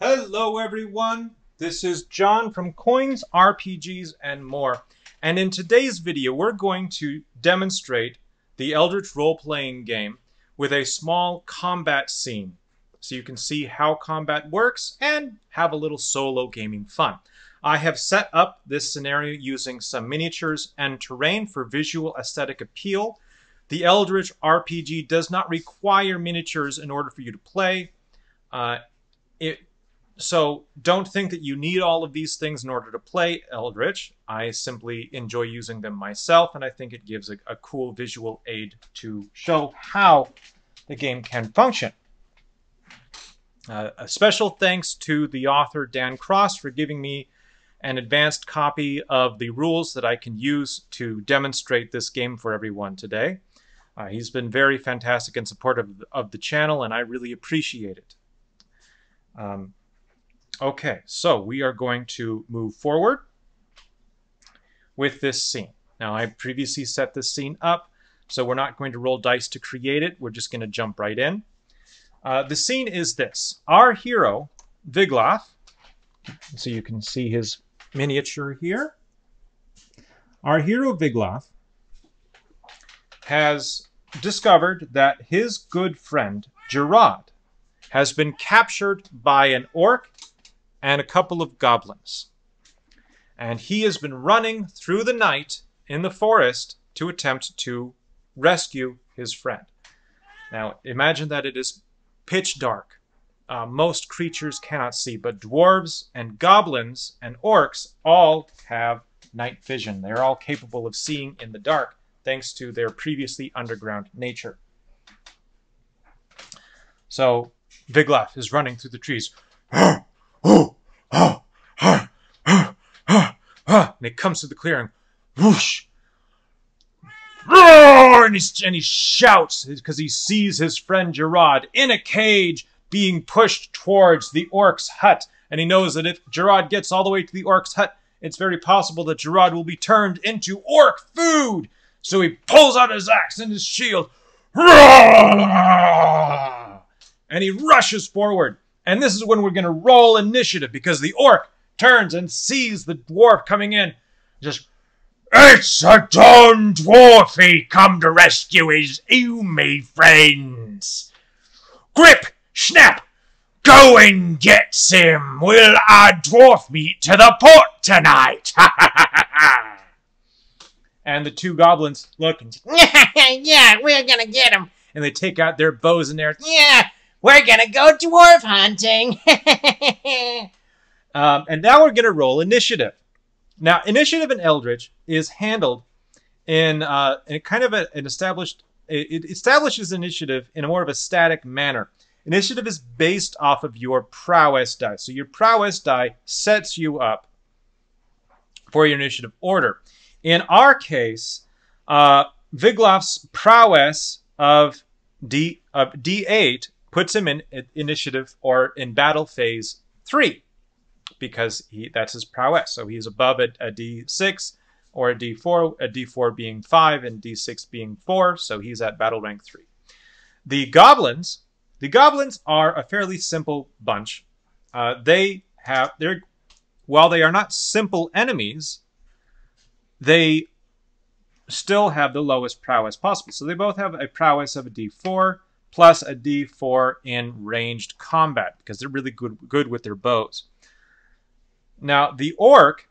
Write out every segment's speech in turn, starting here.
Hello everyone, this is John from Coins, RPGs, and more. And in today's video, we're going to demonstrate the Eldritch role-playing game with a small combat scene. So you can see how combat works and have a little solo gaming fun. I have set up this scenario using some miniatures and terrain for visual aesthetic appeal. The Eldritch RPG does not require miniatures in order for you to play. So don't think that you need all of these things in order to play Eldritch. I simply enjoy using them myself, and I think it gives a cool visual aid to show how the game can function. A special thanks to the author Dan Cross for giving me an advanced copy of the rules that I can use to demonstrate this game for everyone today. He's been very fantastic and supportive of the channel, and I really appreciate it. Okay, so we are going to move forward with this scene. Now, I previously set this scene up, so we're not going to roll dice to create it. We're just going to jump right in. The scene is this. Our hero, Wiglaf, so you can see his miniature here. Our hero, Wiglaf, has discovered that his good friend, Gerard, has been captured by an orc and a couple of goblins. And he has been running through the night in the forest to attempt to rescue his friend. Now, imagine that it is pitch dark. Most creatures cannot see, but dwarves and goblins and orcs all have night vision. They're all capable of seeing in the dark, thanks to their previously underground nature. So, Wiglaf is running through the trees. And he comes to the clearing. Whoosh! Roar! And he shouts because he sees his friend Gerard in a cage being pushed towards the orc's hut. And he knows that if Gerard gets all the way to the orc's hut, it's very possible that Gerard will be turned into orc food. So he pulls out his axe and his shield. Roar! And he rushes forward. And this is when we're going to roll initiative, because the orc turns and sees the dwarf coming in. Just, "It's a Don Dwarfy come to rescue you, me friends. Grip, snap, go and get him. We'll add dwarf meat to the pot tonight." And the two goblins look and Yeah, we're gonna get him. And they take out their bows and arrows. Yeah, we're gonna go dwarf hunting. And now we're going to roll initiative. Now, initiative in Eldritch is handled in kind of an established... It establishes initiative in a more of a static manner. Initiative is based off of your prowess die. So your prowess die sets you up for your initiative order. In our case, Wiglaf's prowess of D8 puts him in initiative or in battle phase 3. Because that's his prowess. So he's above a D6 or a D4, a D4 being 5 and D6 being 4, so he's at battle rank 3. The goblins are a fairly simple bunch. While they are not simple enemies, they still have the lowest prowess possible. So they both have a prowess of a D4 plus a D4 in ranged combat, because they're really good with their bows. Now, the orc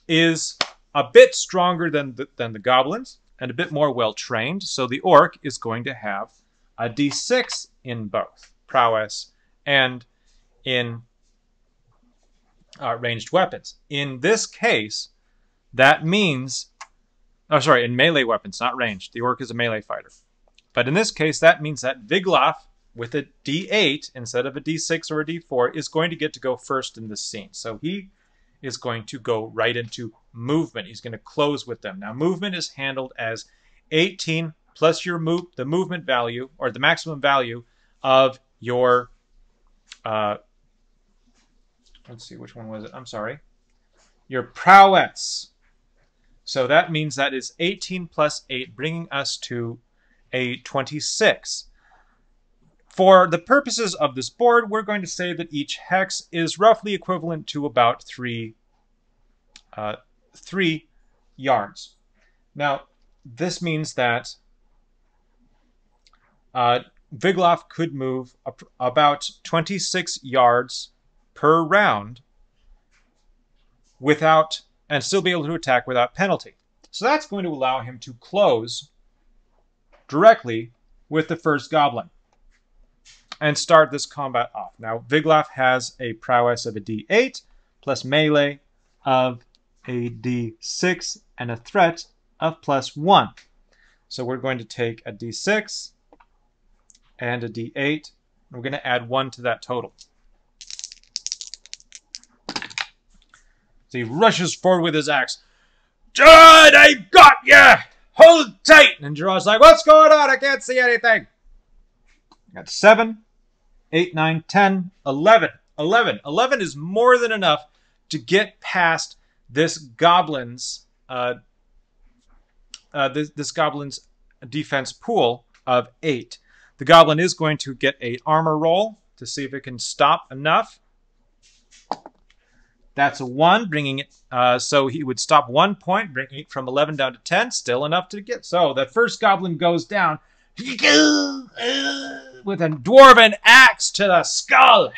is a bit stronger than the goblins and a bit more well-trained, so the orc is going to have a D6 in both prowess and in ranged weapons. In this case, that means... Oh, sorry, in melee weapons, not ranged. The orc is a melee fighter. But in this case, that means that Wiglaf, with a D8 instead of a D6 or a D4, is going to get to go first in this scene. So he is going to go right into movement. He's going to close with them. Now, movement is handled as 18 plus your the movement value, or the maximum value of your... let's see, which one was it? I'm sorry. Your prowess. So that means that is 18 plus 8, bringing us to a 26. For the purposes of this board, we're going to say that each hex is roughly equivalent to about 3 yards. Now, this means that Vigloff could move about 26 yards per round and still be able to attack without penalty. So that's going to allow him to close directly with the first goblin and start this combat off. Now, Vigloff has a prowess of a d8 plus melee of a d6 and a threat of +1. So we're going to take a d6 and a d8. And we're going to add 1 to that total. So he rushes forward with his axe. Gerard, I've got you! Hold tight! And Gerard's like, what's going on? I can't see anything. Got 7, 8, 9, 10, 11. 11 is more than enough to get past this goblin's this goblin's defense pool of 8. The goblin is going to get an armor roll to see if it can stop enough. That's a 1, bringing it. So he would stop 1 point, bringing it from 11 down to 10. Still enough to get. So that first goblin goes down with a dwarven axe to the skull.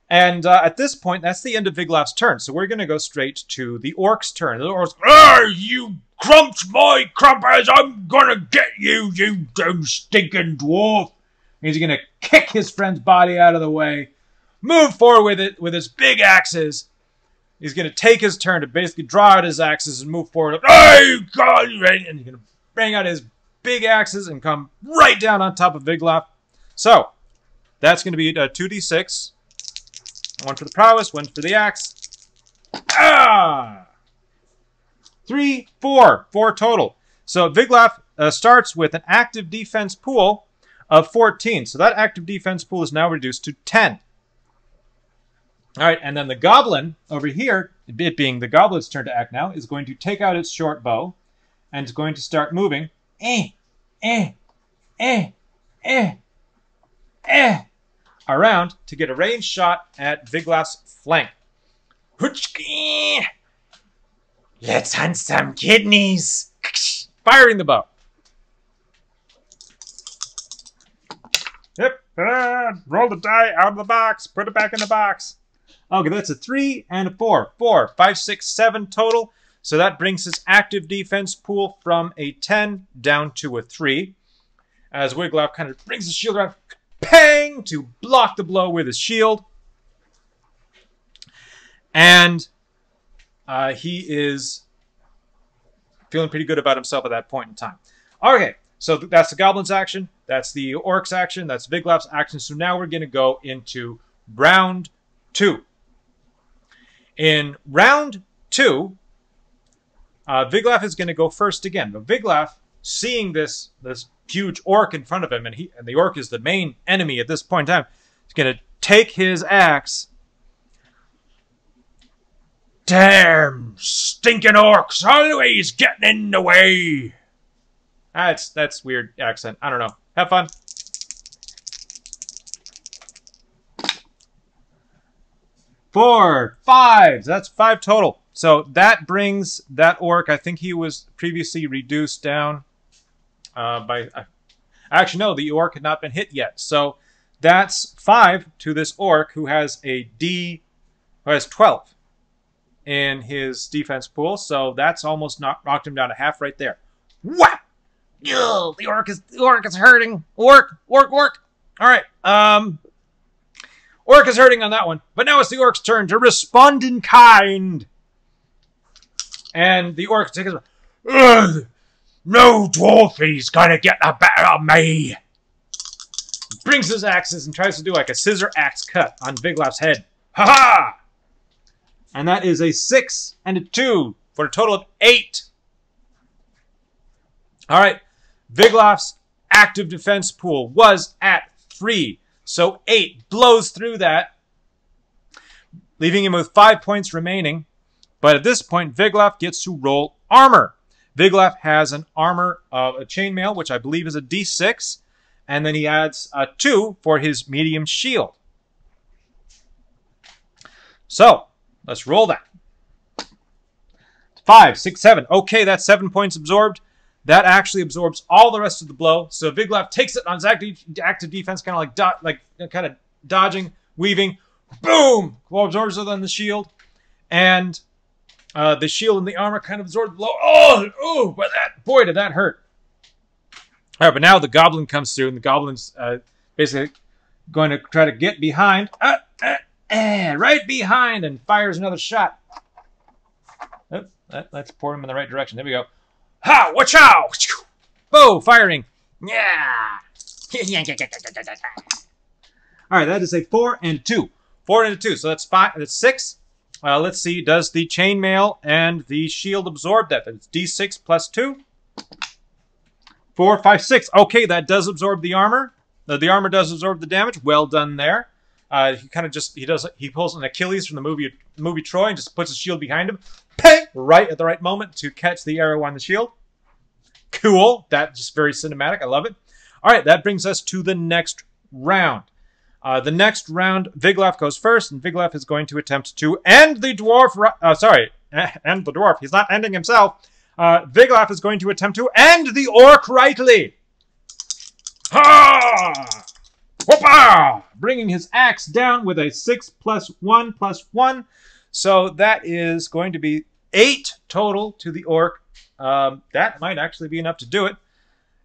And at this point, that's the end of Vigloff's turn. So we're going to go straight to the Orcs' turn. The Orcs, you crumped my crumpers! I'm going to get you, you damn stinking dwarf! And he's going to kick his friend's body out of the way, move forward with it with his big axes. He's going to take his turn to basically draw out his axes and move forward. Hey, God! And he's going to bring out his big axes and come right down on top of Vigloff. So that's going to be a 2d6. 1 for the prowess, 1 for the axe. 3, 4. 4 total. So Vigloff starts with an active defense pool of 14. So that active defense pool is now reduced to 10. All right, and then the goblin over here, it being the goblin's turn to act now, is going to take out its short bow and is going to start moving around to get a ranged shot at Vigloff's flank. Let's hunt some kidneys. Firing the bow. Yep. Roll the die out of the box. Put it back in the box. Okay, that's a 3 and a 4. 4, 5, 6, 7 total. So that brings his active defense pool from a 10 down to a 3. As Vigloff kind of brings his shield around, pang, to block the blow with his shield. And he is feeling pretty good about himself at that point in time. Okay, so that's the Goblin's action. That's the Orc's action. That's Vigloff's action. So now we're going to go into round 2. In round 2, Vigloff is going to go first again. But Vigloff, seeing this huge orc in front of him, and the orc is the main enemy at this point in time, is going to take his axe. Damn stinking orcs, always getting in the way. That's weird accent. I don't know. Have fun. Four, 5. That's 5 total. So that brings that orc. I think he was previously reduced down by. Actually, no, the orc had not been hit yet. So that's 5 to this orc who has who has 12 in his defense pool. So that's almost knocked him down to half right there. What? Ew, the orc is hurting. Orc. All right. Orc is hurting on that one. But now it's the orc's turn to respond in kind. And the orc takes his... Ugh, no dwarfy's gonna get the better of me. Brings his axes and tries to do like a scissor axe cut on Vigloff's head. Ha-ha! And that is a 6 and a 2 for a total of 8. All right. Vigloff's active defense pool was at 3. So 8 blows through that, leaving him with 5 points remaining. But at this point, Vigloff gets to roll armor. Wiglaf has an armor of a chainmail, which I believe is a D6, and then he adds a 2 for his medium shield. So, let's roll that. 5, 6, 7. Okay, that's 7 points absorbed. That actually absorbs all the rest of the blow. So Wiglaf takes it on his active defense, kind of like dodging, weaving. Boom! Absorbs it on the shield. And the shield and the armor kind of absorb the blow. Oh, but boy, did that hurt. All right, but now the goblin comes through, and the goblin's basically going to try to get behind. Right behind, and fires another shot. Let's point him in the right direction. There we go. Ha! Watch out! Bow! Firing. Yeah. All right, that is a 4 and a 2. 4 and a 2. So that's 5. That's 6. Let's see. Does the chainmail and the shield absorb that? That's D6 plus 2. 4, 5, 6. Okay, that does absorb the armor. The armor does absorb the damage. Well done there. He kind of he pulls an Achilles from the movie Troy and just puts his shield behind him. Ping! Right at the right moment to catch the arrow on the shield. Cool. That's just very cinematic. I love it. All right, that brings us to the next round. The next round, Wiglaf goes first, and Wiglaf is going to attempt to end the dwarf. End the dwarf. He's not ending himself. Wiglaf is going to attempt to end the orc rightly. Ha! Whoopah! Bringing his axe down with a 6 plus 1 plus 1. So that is going to be 8 total to the orc. That might actually be enough to do it.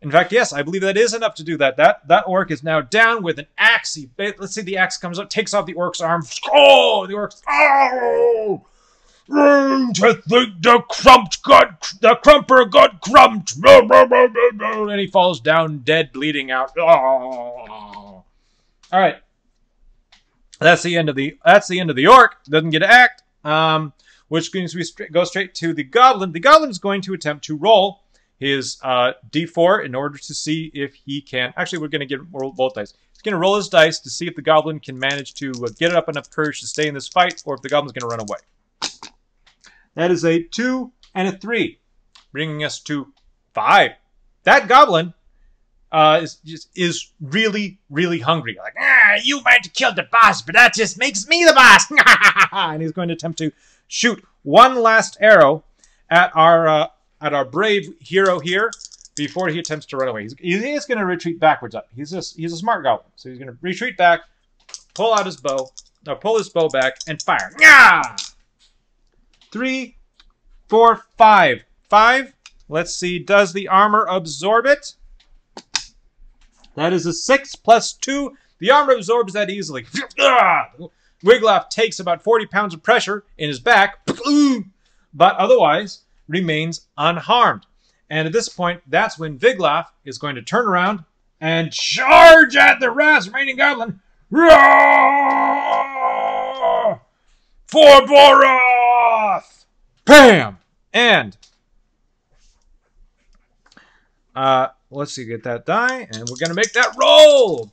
In fact, yes, I believe that is enough to do that. That orc is now down with an axe. Let's see, the axe comes up, takes off the orc's arm. Oh, the orc's... Oh! To think the crumper got crumped. And he falls down dead, bleeding out. Oh. All right. That's the end of the orc. Doesn't get to act. Which means we go straight to the goblin. The goblin is going to attempt to roll his D4 in order to see if he can... Actually, we're going to roll both dice. He's going to roll his dice to see if the goblin can manage to get up enough courage to stay in this fight, or if the goblin's going to run away. That is a 2 and a 3, bringing us to 5. That goblin is really, really hungry. Like, You might have killed the boss, but that just makes me the boss. And he's going to attempt to shoot one last arrow at our brave hero here before he attempts to run away. He is going to retreat backwards up. He's a smart goblin, so he's going to retreat back, pull his bow back, and fire. 3, 4, 5. 5. Let's see. Does the armor absorb it? That is a 6 plus 2. The armor absorbs that easily. Wiglaf takes about 40 pounds of pressure in his back, but otherwise remains unharmed. And at this point, that's when Wiglaf is going to turn around and charge at the remaining goblin. For Boroth! Bam! And let's see, get that die, and we're gonna make that roll.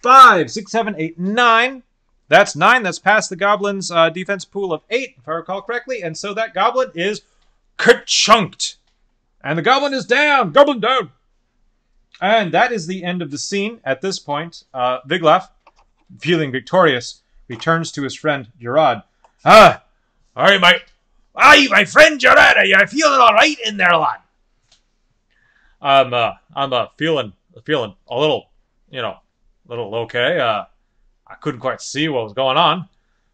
5, 6, 7, 8, 9. That's 9. That's past the goblin's defense pool of 8, if I recall correctly. And so that goblin is ka-chunked. And the goblin is down. Goblin down. And that is the end of the scene. At this point, Wiglaf, feeling victorious, returns to his friend Gerard. All right, my friend Gerard, are you feeling all right in there, lad? I'm feeling a little, little okay. I couldn't quite see what was going on,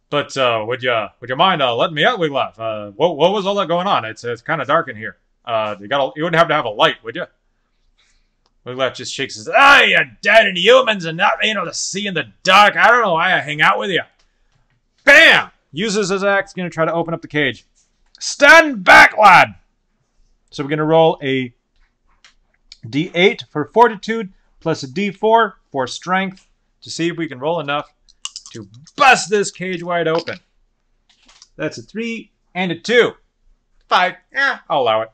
but would you mind letting me out, Wiglaf? What was all that going on? It's kind of dark in here. You wouldn't have to have a light, would you? Wiglaf just shakes his head. You're dead in humans and not able to see in the dark. I don't know why I hang out with you. Bam! Uses his axe, going to try to open up the cage. Stand back, lad! So we're going to roll a D8 for fortitude, plus a D4 for strength, to see if we can roll enough to bust this cage wide open. That's a 3 and a 2. 5. I'll allow it.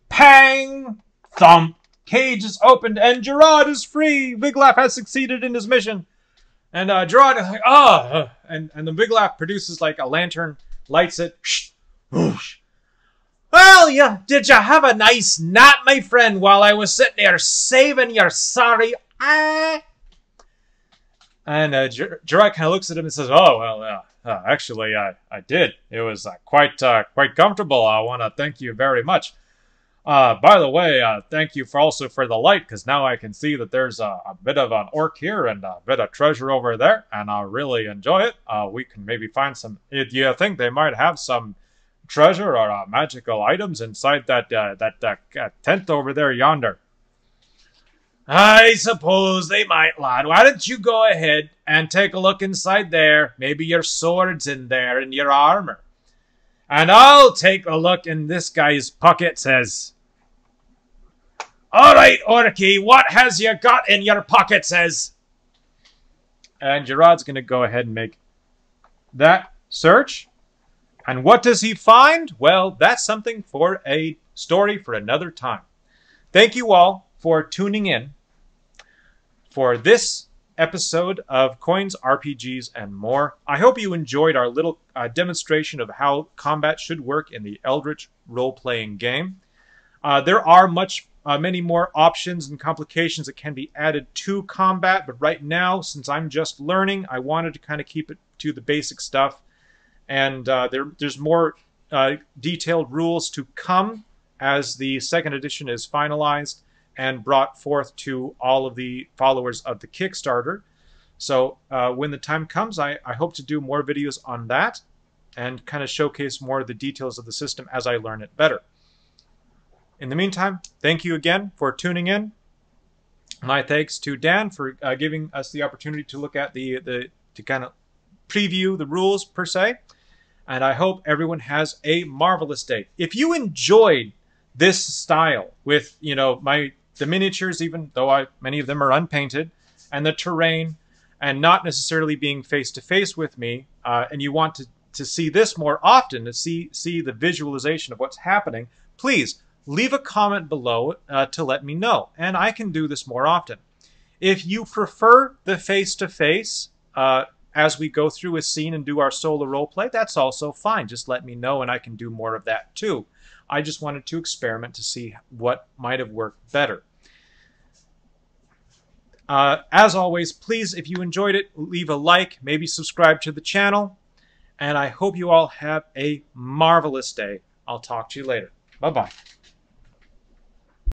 Pang! Thump! Cage is opened and Gerard is free! Wiglaf has succeeded in his mission. And Gerard is like, oh, and the big laugh produces like a lantern, lights it. Whoosh. Well, did you have a nice nap, my friend, while I was sitting there saving your sorry eye? And Gerard kind of looks at him and says, oh, well, actually, I did. It was quite comfortable. I want to thank you very much. By the way, thank you also for the light, because now I can see that there's a bit of an orc here and a bit of treasure over there, and I really enjoy it. We can maybe find some... Do you think they might have some treasure or magical items inside that tent over there yonder? I suppose they might, lad. Why don't you go ahead and take a look inside there? Maybe your sword's in there and your armor. And I'll take a look in this guy's pocket, says. All right, Orky, what has you got in your pocket, says. And Gerard's going to go ahead and make that search. And what does he find? Well, that's something for a story for another time. Thank you all for tuning in for this episode of Coins, RPGs, and More. I hope you enjoyed our little demonstration of how combat should work in the Eldritch role-playing game. There are many more options and complications that can be added to combat, but right now, since I'm just learning, I wanted to kind of keep it to the basic stuff. And there's more detailed rules to come as the second edition is finalized and brought forth to all of the followers of the Kickstarter. So when the time comes, I hope to do more videos on that and kind of showcase more of the details of the system as I learn it better. In the meantime, thank you again for tuning in. My thanks to Dan for giving us the opportunity to look at to kind of preview the rules per se. And I hope everyone has a marvelous day. If you enjoyed this style with, the miniatures, even though many of them are unpainted, and the terrain, and not necessarily being face-to-face with me, and you want to see this more often, to see the visualization of what's happening, please leave a comment below to let me know, and I can do this more often. If you prefer the face-to-face, as we go through a scene and do our solo roleplay, that's also fine. Just let me know and I can do more of that too. I just wanted to experiment to see what might have worked better. As always, please, if you enjoyed it, leave a like, maybe subscribe to the channel, and I hope you all have a marvelous day. I'll talk to you later. Bye-bye.